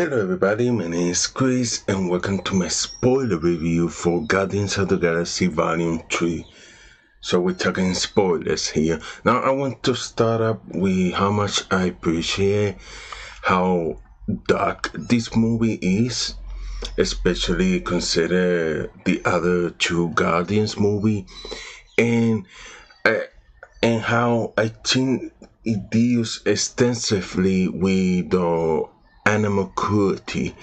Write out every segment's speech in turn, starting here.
Hello everybody, my name is Chris and welcome to my spoiler review for Guardians of the Galaxy Volume 3. So we're talking spoilers here. Now I want to start up with how much I appreciate how dark this movie is, especially consider the other two Guardians movie, and and how I think it deals extensively with the animal cruelty,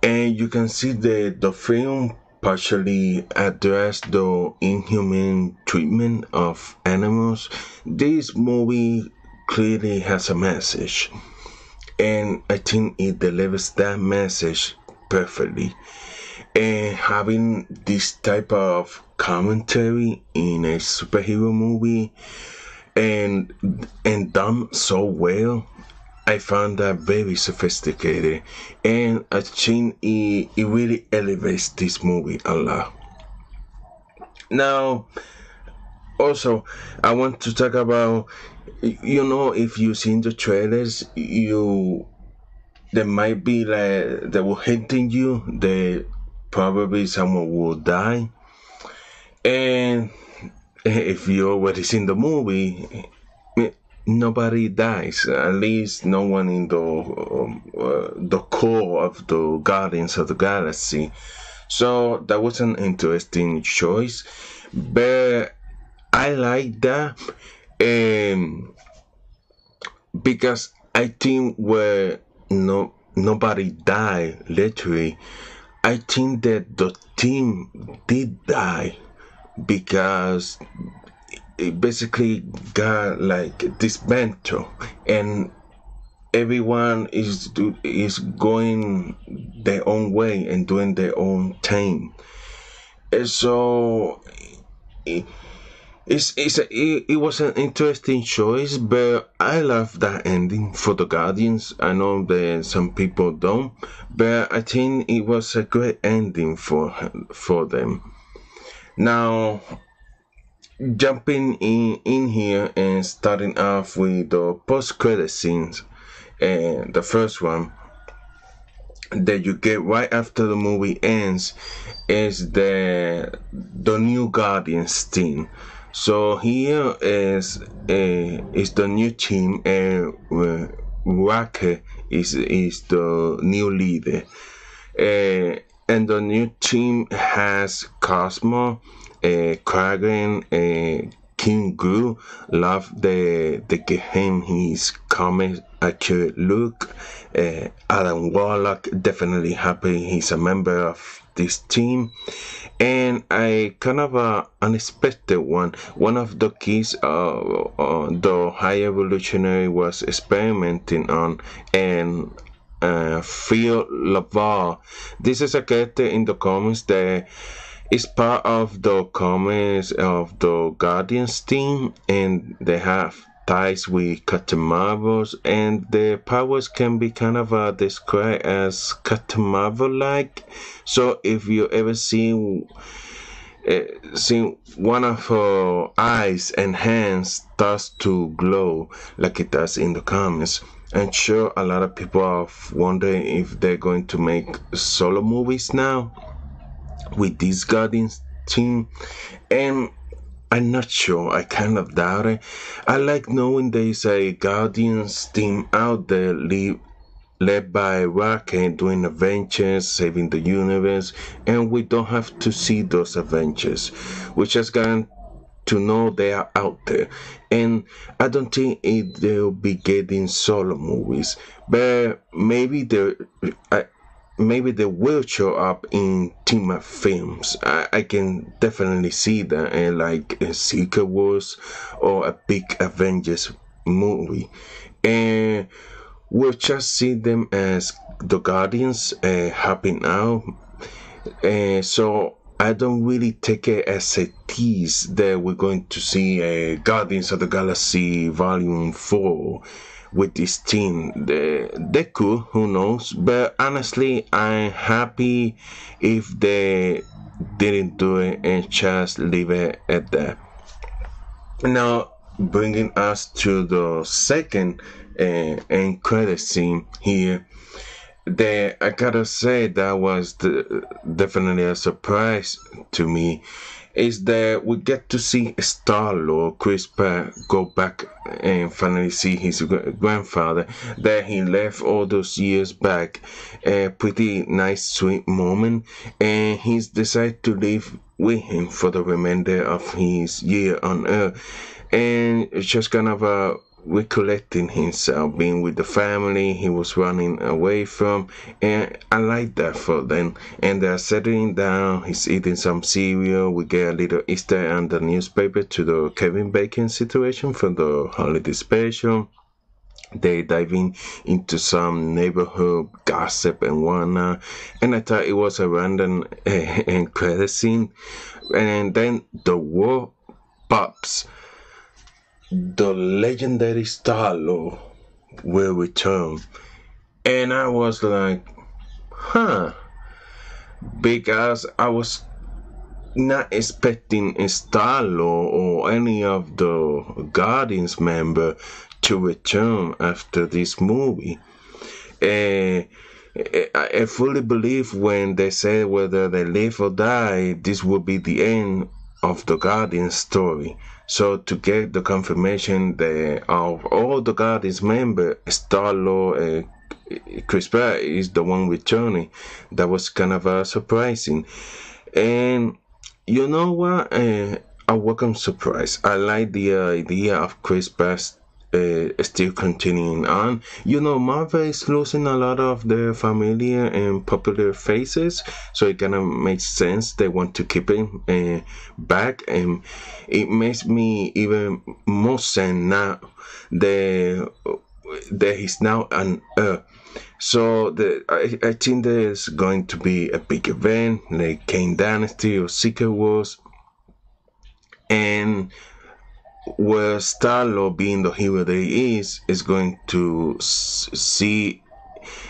and you can see that the film partially addressed the inhumane treatment of animals. This movie clearly has a message, and I think it delivers that message perfectly. And having this type of commentary in a superhero movie and done so well, I found that very sophisticated, and I think it really elevates this movie a lot. Now, also, I want to talk about, if you've seen the trailers, there might be like they will hinting you that probably someone will die, and if you already seen the movie, nobody dies. At least no one in the core of the Guardians of the Galaxy. So that was an interesting choice, but I like that, because I think where nobody died literally, I think that the team did die because it basically got like dismantled, and everyone is going their own way and doing their own thing. And so it was an interesting choice, but I love that ending for the Guardians. I know that some people don't, but I think it was a great ending for them. Now, jumping in here and starting off with the post-credit scenes, and the first one that you get right after the movie ends is the new Guardians team. So here is the new team, and Rocket is the new leader, and the new team has Cosmo, Kragan, King Gru. Love the give him his comic accurate look. Adam Warlock, definitely happy he's a member of this team. And a kind of a unexpected one. One of the keys the High Evolutionary was experimenting on, and Phil LaValle. This is a character in the comics that is part of the comics of the Guardians team, and they have ties with Captain Marvels, and their powers can be kind of described as Captain Marvel-like. So if you ever see one of her eyes and hands starts to glow like it does in the comics, I'm sure a lot of people are wondering if they're going to make solo movies now with this Guardians team, and I'm not sure. I kind of doubt it. I like knowing there's a Guardians team out there led by Rocket doing adventures, saving the universe, and we don't have to see those adventures. We just got to know they are out there, and I don't think they'll be getting solo movies, but maybe they will show up in team up films. I can definitely see that, and like a Secret Wars or a big Avengers movie, and we'll just see them as the Guardians helping out. So I don't really take it as a tease that we're going to see Guardians of the Galaxy Volume 4 with this team. They could, who knows, but honestly I'm happy if they didn't do it and just leave it at that. Now, bringing us to the second end credit scene here, I gotta say that was definitely a surprise to me. Is that we get to see Star-Lord Chris Pratt go back and finally see his grandfather that he left all those years back. A pretty nice, sweet moment, and he's decided to live with him for the remainder of his year on Earth, and it's just kind of a recollecting himself, being with the family he was running away from, and I like that for them. And they're settling down, he's eating some cereal, we get a little Easter on the newspaper to the Kevin Bacon situation for the holiday special. They diving into some neighborhood gossip and whatnot, and I thought it was a random and credit scene. And then the war pops, the legendary Star-Lord will return. And I was like, huh, because I was not expecting a Star-Lord or any of the Guardians member to return after this movie. And I fully believe when they say whether they live or die, this will be the end of the Guardians story. So to get the confirmation that of all the Guardians members, Star-Lord, Chris Pratt is the one returning, that was kind of surprising. And you know what? A welcome surprise. I like the idea of Chris Pratt still continuing on. You know, Marvel is losing a lot of their familiar and popular faces, so it kind of makes sense they want to keep him back, and it makes me even more sense now that he's now on Earth. So I think there's going to be a big event like Kane Dynasty or Secret Wars, and where Star-Lord, being the hero that he is going to see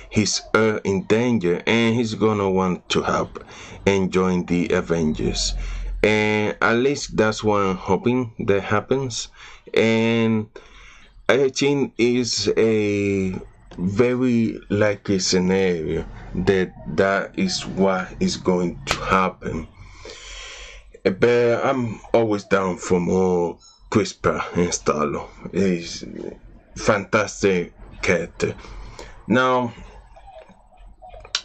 his Earth in danger, and he's gonna want to help and join the Avengers. And at least that's what I'm hoping that happens. And I think it's a very likely scenario that is what is going to happen. But I'm always down for more Chris Pratt and Star-Lord. He's fantastic character. Now,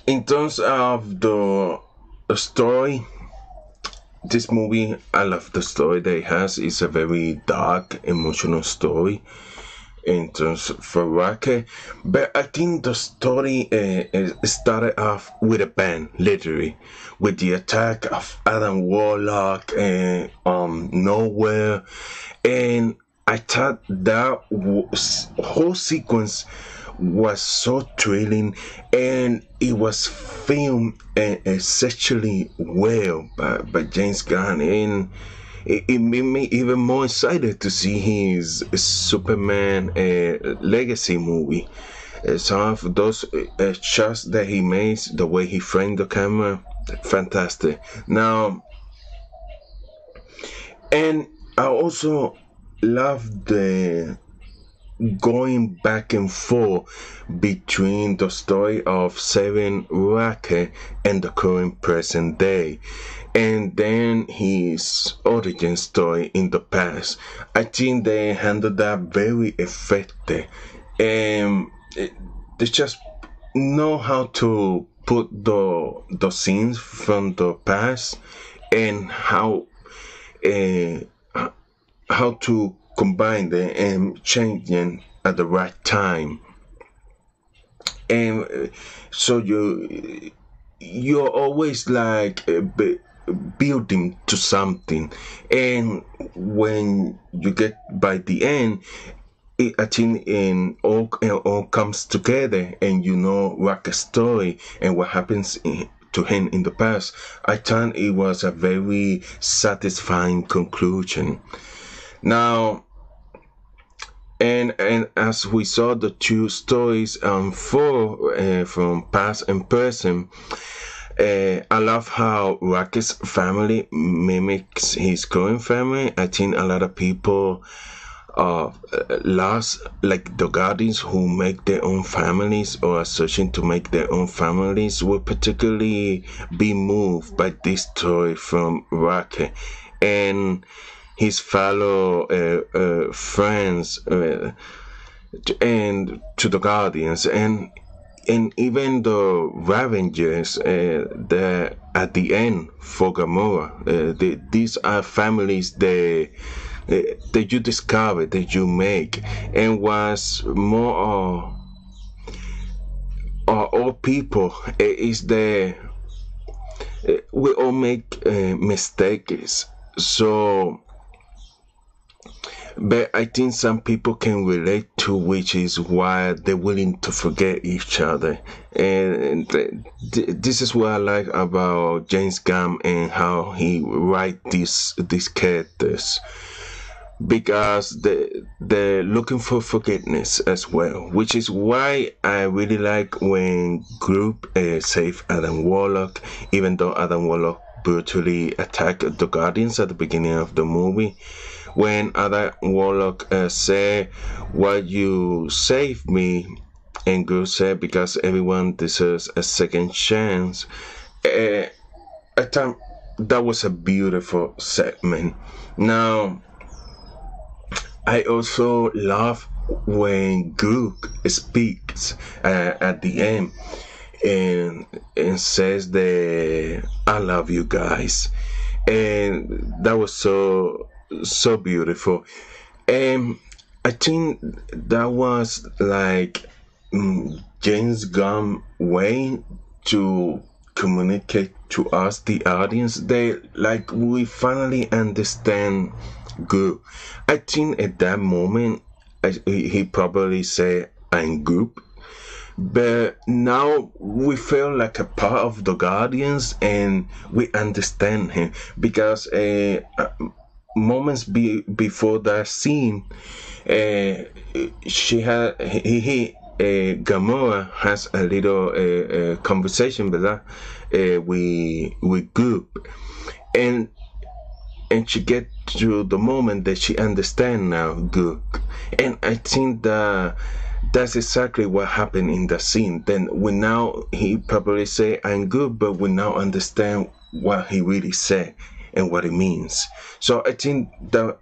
in terms of the story, this movie, I love the story that it has. It's a very dark, emotional story in terms for Rocket, but I think the story started off with a bang, literally, with the attack of Adam Warlock and nowhere, and I thought that whole sequence was so thrilling, and it was filmed exceptionally well by James Gunn, and it made me even more excited to see his Superman legacy movie. Some of those shots that he made, the way he framed the camera, fantastic. Now, and I also love the going back and forth between the story of saving Rocket and the current present day, and then his origin story in the past. I think they handled that very effective, and they just know how to put the scenes from the past and how to combine them and change them at the right time. And so you're always like building to something, and when you get by the end, I think it all comes together, and you know Rocket's story and what happens to him in the past. I thought it was a very satisfying conclusion. Now, and as we saw the two stories unfold from past and present, I love how Rocket's family mimics his current family. I think a lot of people lost, like the Guardians who make their own families or are searching to make their own families, will particularly be moved by this story from Rocket and his fellow friends and to the Guardians, and even the Ravengers, at the end for Gamora. These are families that you discover, that you make, and was more all people. Is the we all make mistakes, so. But I think some people can relate to, which is why they're willing to forget each other. And this is what I like about James Gunn and how he write these characters, because they're looking for forgiveness as well, which is why I really like when Group save Adam Warlock, even though Adam Warlock brutally attacked the Guardians at the beginning of the movie. When Adam Warlock said, "Why you saved me?" and Group said, "Because everyone deserves a second chance." I thought that was a beautiful segment. Now, I also love when Group speaks at the end and says that "I love you guys," and that was so beautiful. And I think that was like James Gunn way to communicate to us, the audience, that like we finally understand Group. I think at that moment he probably said I'm Group, but now we feel like a part of the Guardians and we understand him, because moments before that scene, she had Gamora has a little conversation with that with Group, and she get to the moment that she understand now Group, and I think that that's exactly what happened in the scene. Then he probably say I'm good, but we now understand what he really said and what it means. So I think that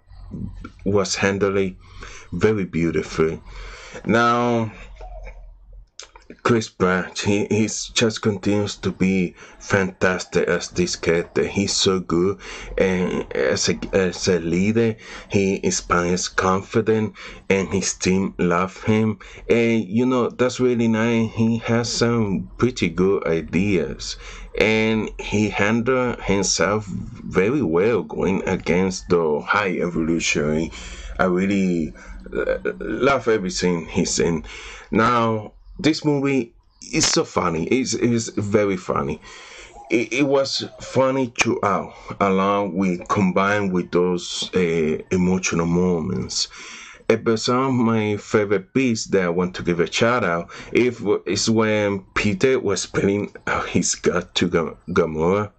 was handled very beautifully. Now, Chris Pratt, he's just continues to be fantastic as this character. He's so good, and as a leader, he inspires confidence, and his team love him. And that's really nice. He has some pretty good ideas, and he handled himself very well going against the High Evolutionary. I really love everything he's in. Now, this movie is so funny. It's very funny. It was funny throughout, along with combined with those emotional moments. But some of my favorite bits that I want to give a shout out is when Peter was spilling out his gut to Gamora,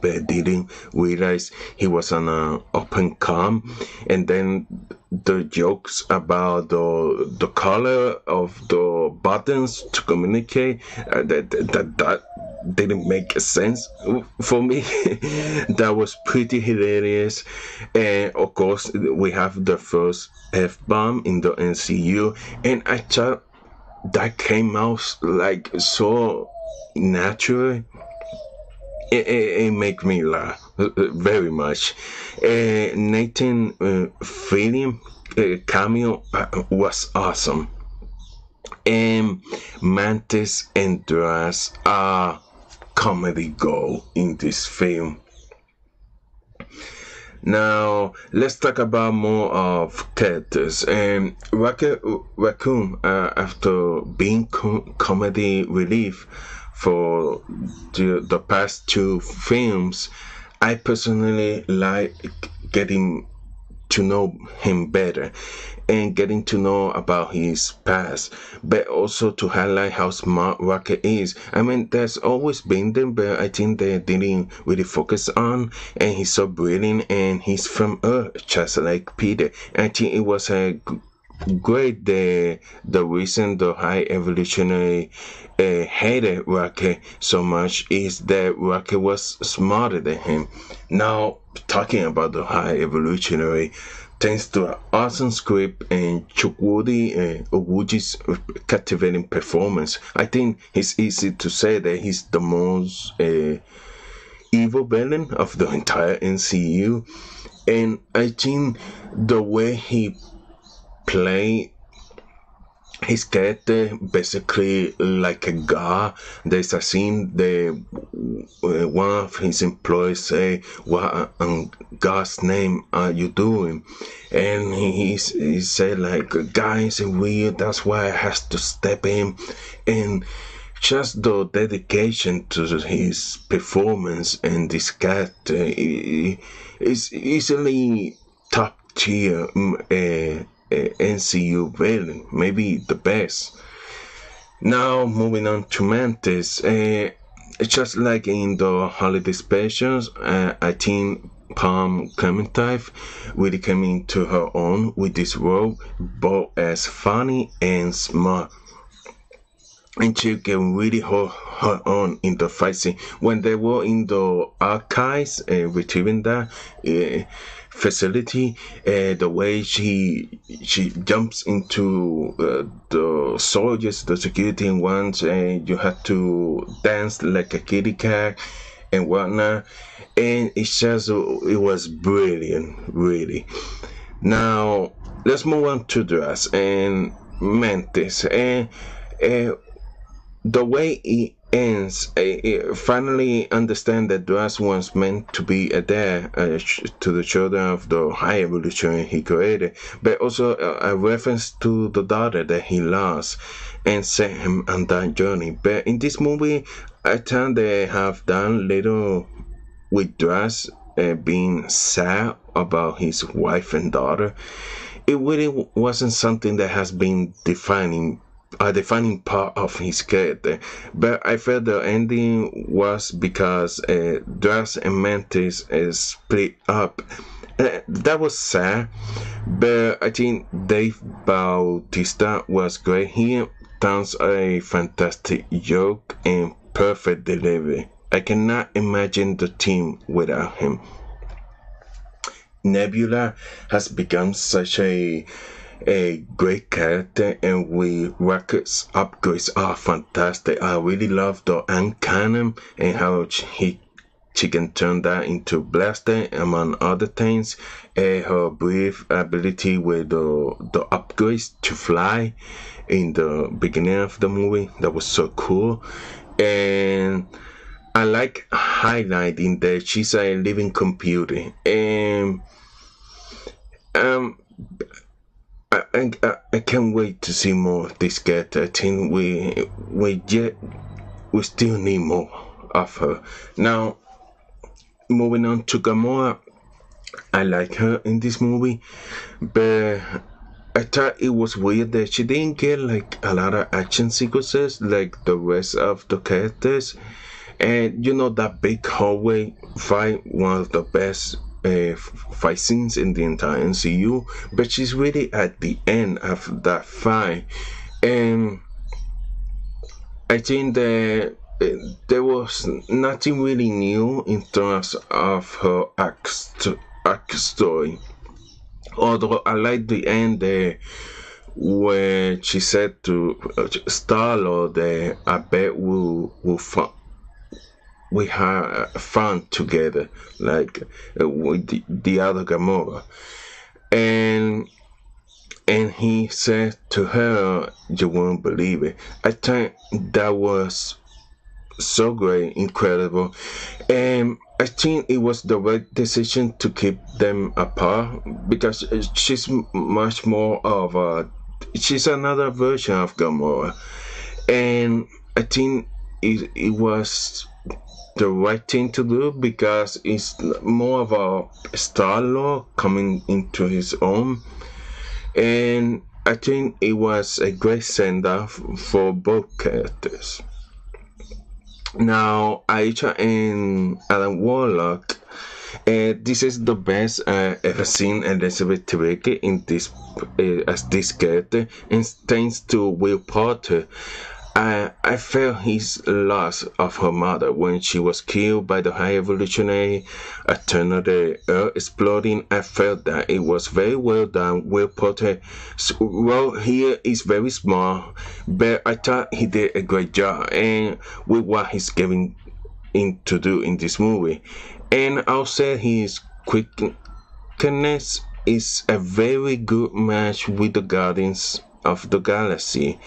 but didn't realize he was on an open com, and then the jokes about the color of the buttons to communicate, that didn't make sense for me. That was pretty hilarious. And of course we have the first F-bomb in the MCU, and I thought that came out like so natural. It make me laugh very much. Nathan Fillion cameo was awesome, and Mantis and Drax are comedy gold in this film. Now let's talk about more of characters. Rocket Raccoon, after being comedy relief for the past two films, I personally like getting to know him better and getting to know about his past, but also to highlight how smart Rocket is. I mean, there's always been there, but I think they didn't really focus on, and he's so brilliant, and he's from Earth, just like Peter. I think it was a great the reason the high evolutionary hated Rocket so much is that Rocket was smarter than him. Now, talking about the high evolutionary, thanks to an awesome script and Chukwudi Oguchi's captivating performance, I think it's easy to say that he's the most evil villain of the entire MCU. And I think the way he played his character basically like a god. There's a scene that one of his employees say, "What in God's name are you doing?" And he said like, "Guys, it's weird. That's why I has to step in." And just the dedication to his performance and this character is easily top tier. MCU villain, maybe the best. Now moving on to Mantis, just like in the holiday specials, I think Palm Clementine really came into her own with this role, both as funny and smart. And she can really hold her own in the fight scene. When they were in the archives retrieving that facility, the way she jumps into the soldiers, the security ones, and you have to dance like a kitty cat and whatnot. And it's just, it was brilliant, really. Now, let's move on to Drax and Mantis. And the way it ends, I finally understand that Drax was meant to be a dad to the children of the high evolution he created, but also a reference to the daughter that he lost and sent him on that journey. But in this movie, I think they have done little with Drax being sad about his wife and daughter. It really wasn't something that has been a defining part of his character, but I felt the ending was because Drax and Mantis split up. That was sad, but I think Dave Bautista was great. He tells a fantastic joke and perfect delivery. I cannot imagine the team without him. Nebula has become such a great character, and with Rocket's upgrades are fantastic. I really love the ant cannon and how she can turn that into blaster, among other things. Her brief ability with the upgrades to fly in the beginning of the movie, that was so cool. And I like highlighting that she's a living computer, and I can't wait to see more of this character. I think we still need more of her. Now, moving on to Gamora, I like her in this movie, but I thought it was weird that she didn't get like a lot of action sequences like the rest of the characters. And you know, that big hallway fight, one of the best fight scenes in the entire MCU, but she's really at the end of that fight. And I think that there was nothing really new in terms of her act story. Although I like the end there where she said to Star-Lord that I bet we have fun together, like with the other Gamora, and he said to her, "You won't believe it." I think that was so great, incredible, and I think it was the right decision to keep them apart, because she's much more of she's another version of Gamora, and I think it was the right thing to do because it's more of a Star-Lord coming into his own, and I think it was a great send-off for both characters. Now, Aisha and Adam Warlock, this is the best I ever seen Elizabeth Debicki in this as this character, and thanks to Will Poulter. I felt his loss of her mother when she was killed by the High Evolutionary after the Earth exploding. I felt that it was very well done. Will Poulter, well, here is very small, but I thought he did a great job, and with what he's giving in to do in this movie. And I'll say his quickness is a very good match with the Guardians of the Galaxy.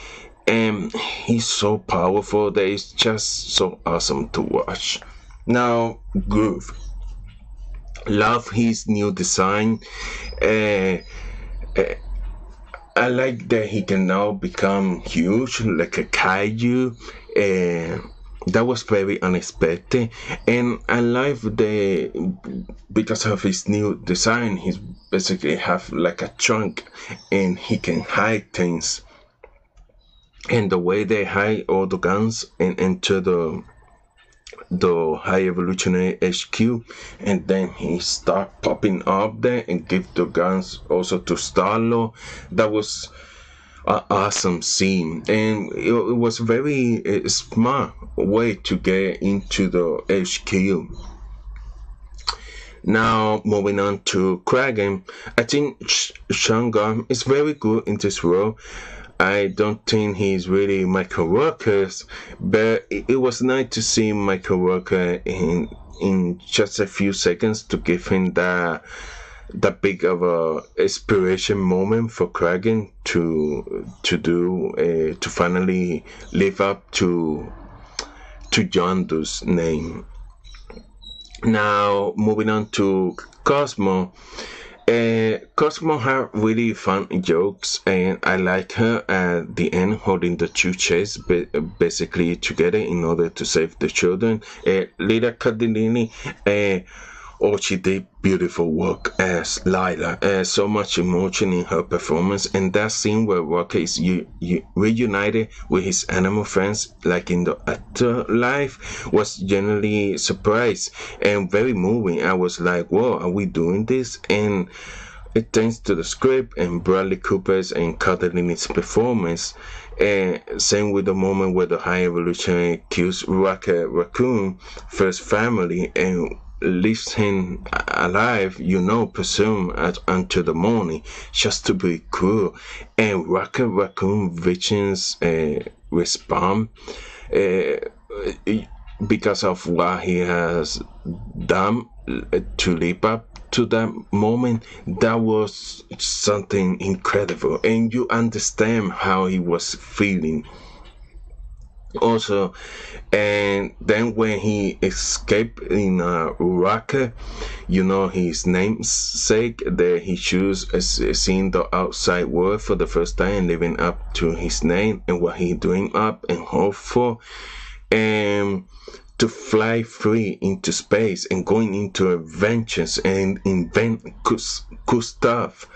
And he's so powerful that it's just so awesome to watch. Now, Groove. Love his new design. I like that he can now become huge, like a kaiju. That was very unexpected, and I like because of his new design, he's basically have like a trunk, and he can hide things. And the way they hide all the guns and enter the High Evolutionary HQ, and then he start popping up there and give the guns also to Star-Lord. That was an awesome scene, and it was very smart way to get into the HQ. Now, moving on to Kragen, I think Sean Gunn is very good in this role. I don't think he's really Michael Rooker, but it was nice to see Michael Rooker in just a few seconds to give him that big of a inspiration moment for Kragen to finally live up to Yondu's name. Now, moving on to Cosmo. Cosmo had really fun jokes, and I like her at the end holding the two chests basically together in order to save the children. Lyra Cardellini, she did beautiful work as Lyra. So much emotion in her performance, and that scene where Rocket is reunited with his animal friends, like in the afterlife, was genuinely surprised and very moving. I was like, "Whoa, are we doing this?" And thanks to the script and Bradley Cooper's and Cardellini's performance. Same with the moment where the High Evolutionary kills Rocket Raccoon first family and leaves him alive, presume until the morning, just to be cruel. And Rocket Raccoon Vision's response because of what he has done to live up to that moment, that was something incredible, and you understand how he was feeling. Also, and then when he escaped in a rocket, his namesake, that he chose seeing the outside world for the first time, living up to his name and what he dreamed up and hoped for, and to fly free into space and going into adventures and invent cool stuff.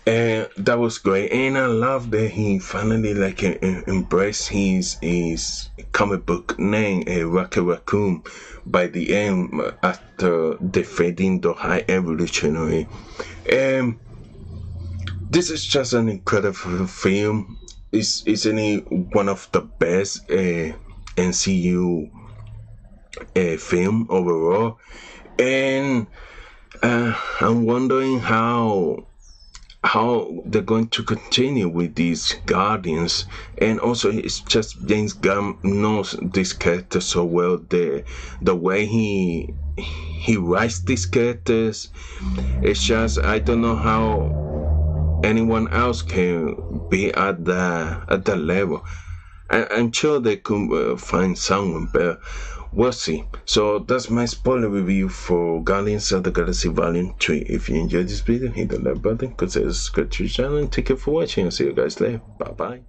And that was great, and I love that he finally embraced his comic book name, Rocket Raccoon, by the end after defeating the High Evolutionary. And this is just an incredible film. It's one of the best MCU film overall, and I'm wondering how they're going to continue with these Guardians. And also, it's just James Gunn knows this character so well. The way he writes these characters, it's just, I don't know how anyone else can be at that level. I'm sure they could find someone, but we'll see. So that's my spoiler review for Guardians of the Galaxy Volume 3. If you enjoyed this video, hit the like button, consider subscribing to the channel, and thank you for watching. I'll see you guys later. Bye bye.